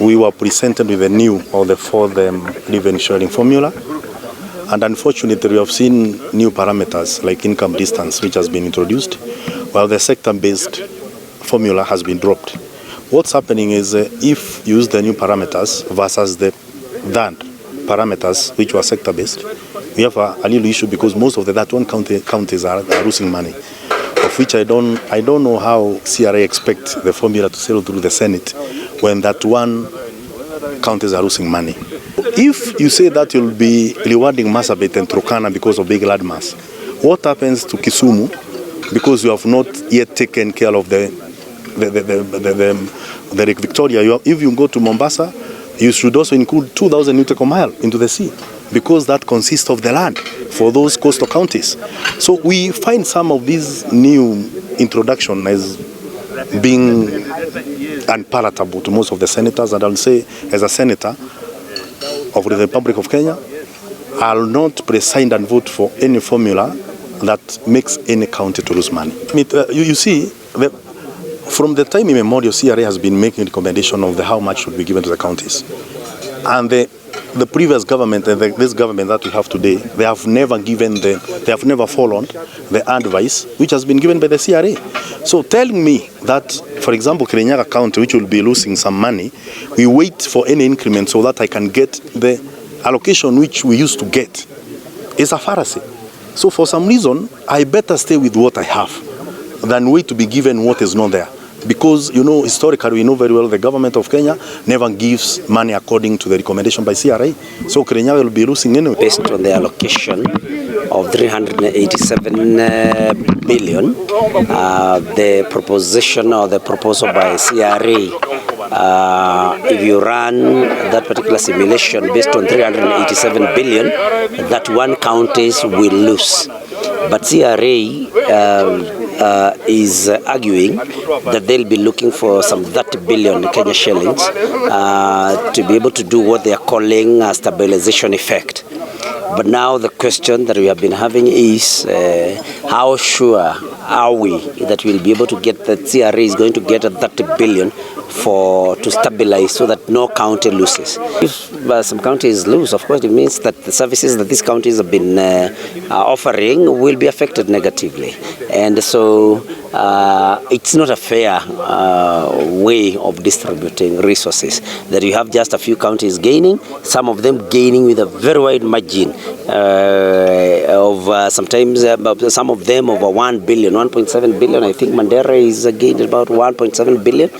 we were presented with the new or the fourth revenue sharing formula. And unfortunately, we have seen new parameters like income distance, which has been introduced, while the sector-based formula has been dropped. What's happening is if you use the new parameters versus the then parameters, which were sector-based, we have a little issue because most of that one counties are losing money, of which I don't know how CRA expect the formula to sail through the Senate when that one counties are losing money. If you say that you'll be rewarding Marsabit and Turkana because of big landmass, what happens to Kisumu because you have not yet taken care of the Lake Victoria? If you go to Mombasa, you should also include 2,000 nautical miles into the sea because that consists of the land for those coastal counties. So we find some of these new introduction as being unpalatable to most of the senators, and I'll say as a senator of the Republic of Kenya, I'll not preside and vote for any formula that makes any county to lose money. You see, from the time immemorial, CRA has been making recommendation of how much should be given to the counties. And the previous government and this government that we have today, they have never followed the advice which has been given by the CRA. So telling me that, for example, Kirinyaga County, which will be losing some money, we wait for any increment so that I can get the allocation which we used to get, is a fallacy. So for some reason, I better stay with what I have than wait to be given what is not there. Because, historically, we know very well the government of Kenya never gives money according to the recommendation by CRA. So Kirinyaga will be losing anyway. Based on the allocation of 387 billion, the proposition or the proposal by CRA, if you run that particular simulation based on 387 billion, that one counties will lose. But CRA is arguing that they'll be looking for some 30 billion Kenya shillings to be able to do what they are calling a stabilization effect. But now the question that we have been having is how sure are we that we'll be able to get that CRA is going to get a 30 billion to stabilize so that no county loses. If some counties lose, of course, it means that the services that these counties have been offering will be affected negatively. And so it's not a fair way of distributing resources, that you have just a few counties gaining, some of them gaining with a very wide margin of sometimes some of them over 1 billion, 1.7 billion. I think Mandera is gained about 1.7 billion,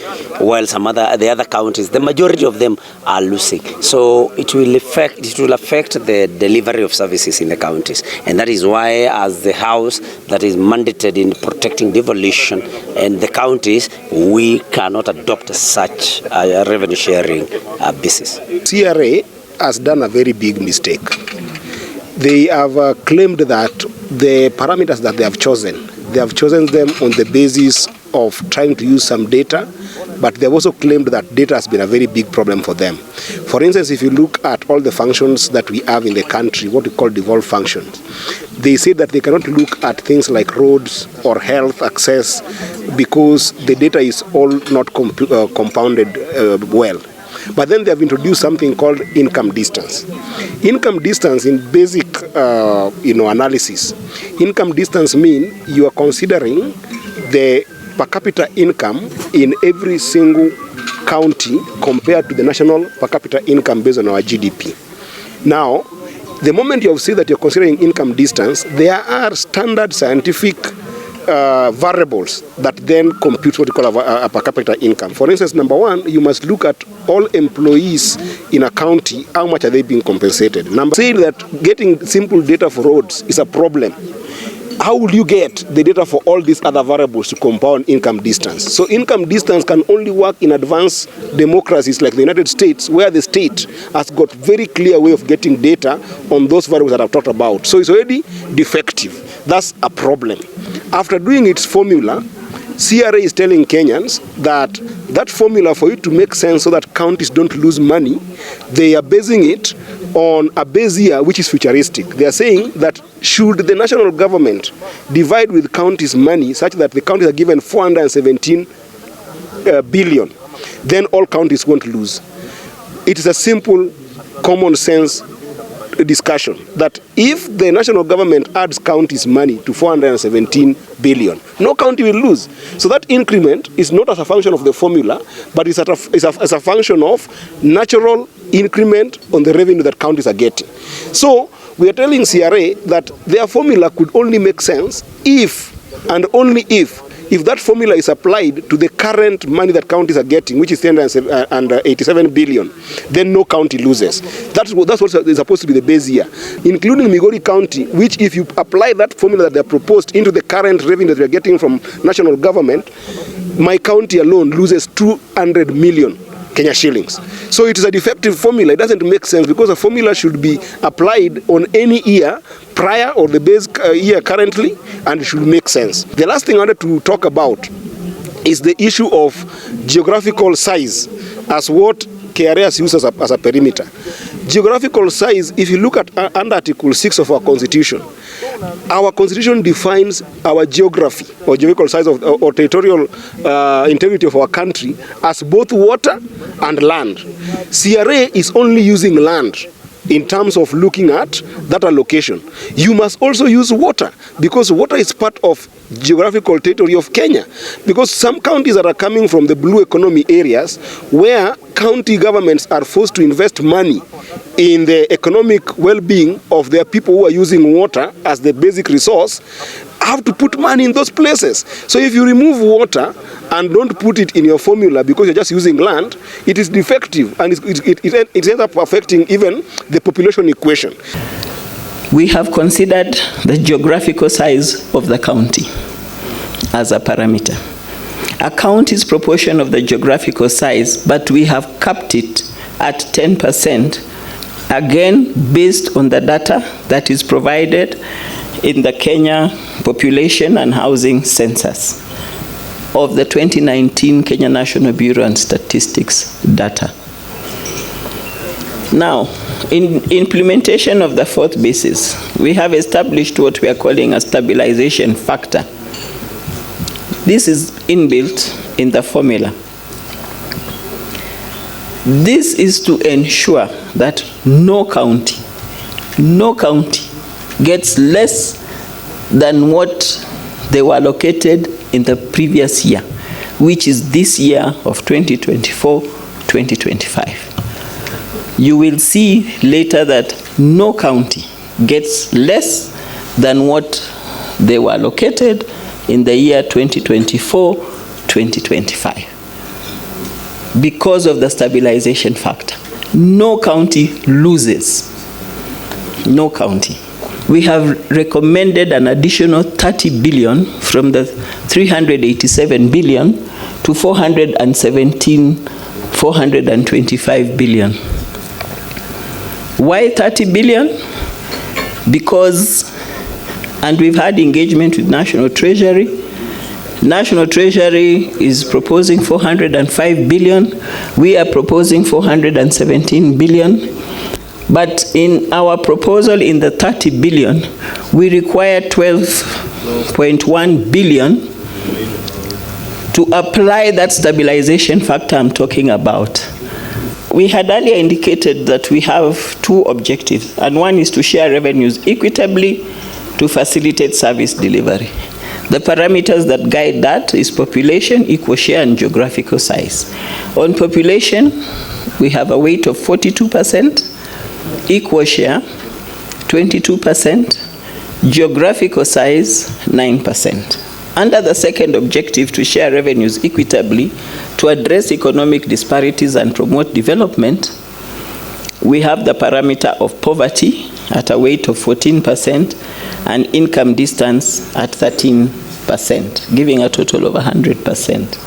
while the other counties, the majority of them are losing. So it will affect the delivery of services in the counties, and that is why, as the House that is mandated in protecting devolution and the counties, we cannot adopt such a revenue sharing basis. CRA has done a very big mistake. They have claimed that the parameters that they have chosen them on the basis of trying to use some data, but they have also claimed that data has been a very big problem for them. For instance, if you look at all the functions that we have in the country, what we call devolved functions, they say that they cannot look at things like roads or health access because the data is all not compounded well. But then they have introduced something called income distance. Income distance in basic analysis, income distance means you are considering the per capita income in every single county compared to the national per capita income based on our GDP. Now, the moment you have said that you're considering income distance, there are standard scientific variables that then compute what you call a per capita income. For instance, number one, you must look at all employees in a county, how much are they being compensated. Number two, that getting simple data for roads is a problem. How will you get the data for all these other variables to compound income distance? So income distance can only work in advanced democracies like the United States, where the state has got very clear way of getting data on those variables that I've talked about. So it's already defective. That's a problem. After doing its formula, CRA is telling Kenyans that that formula, for it to make sense so that counties don't lose money, they are basing it on a base year which is futuristic. They are saying that should the national government divide with counties money such that the counties are given 417 billion, then all counties won't lose. it is a simple common sense discussion that if the national government adds counties money to 417 billion, no county will lose. So that increment is not as a function of the formula, but it's as a function of natural increment on the revenue that counties are getting. So we are telling CRA that their formula could only make sense if and only if that formula is applied to the current money that counties are getting, which is 387 billion, then no county loses. That's what is supposed to be the base year, including Migori County, which if you apply that formula that they are proposed into the current revenue that we are getting from national government, my county alone loses 200 million Kenya shillings. So it is a defective formula. It doesn't make sense because a formula should be applied on any year prior or the base year currently, and it should make sense. The last thing I wanted to talk about is the issue of geographical size as what KRA has used as a perimeter. Geographical size, if you look at under Article 6 of our Constitution, our Constitution defines our geography or geographical size of, or territorial integrity of our country as both water and land. CRA is only using land in terms of looking at that allocation. You must also use water because water is part of geographical territory of Kenya, because some counties that are coming from the blue economy areas where county governments are forced to invest money in the economic well-being of their people who are using water as the basic resource, have to put money in those places. So if you remove water and don't put it in your formula because you're just using land, it is defective and it ends up affecting even the population equation. We have considered the geographical size of the county as a parameter. A county's proportion of the geographical size, but we have capped it at 10%, again based on the data that is provided in the Kenya Population and Housing Census of the 2019 Kenya National Bureau and Statistics data. Now, in implementation of the fourth basis, we have established what we are calling a stabilization factor. This is inbuilt in the formula. This is to ensure that no county gets less than what they were allocated in the previous year, which is this year of 2024-2025. You will see later that no county gets less than what they were allocated in the year 2024-2025 because of the stabilization factor. No county loses. No county. We have recommended an additional 30 billion from the 387 billion to 425 billion. Why 30 billion? Because, and we've had engagement with National Treasury. National Treasury is proposing 405 billion. We are proposing 417 billion. But in our proposal in the 30 billion, we require 12.1 billion to apply that stabilization factor I'm talking about. We had earlier indicated that we have two objectives, and one is to share revenues equitably to facilitate service delivery. The parameters that guide that is population, equal share, and geographical size. On population, we have a weight of 42%, equal share 22%, geographical size 9%. Under the second objective, to share revenues equitably to address economic disparities and promote development, we have the parameter of poverty at a weight of 14% and income distance at 13%, giving a total of 100%.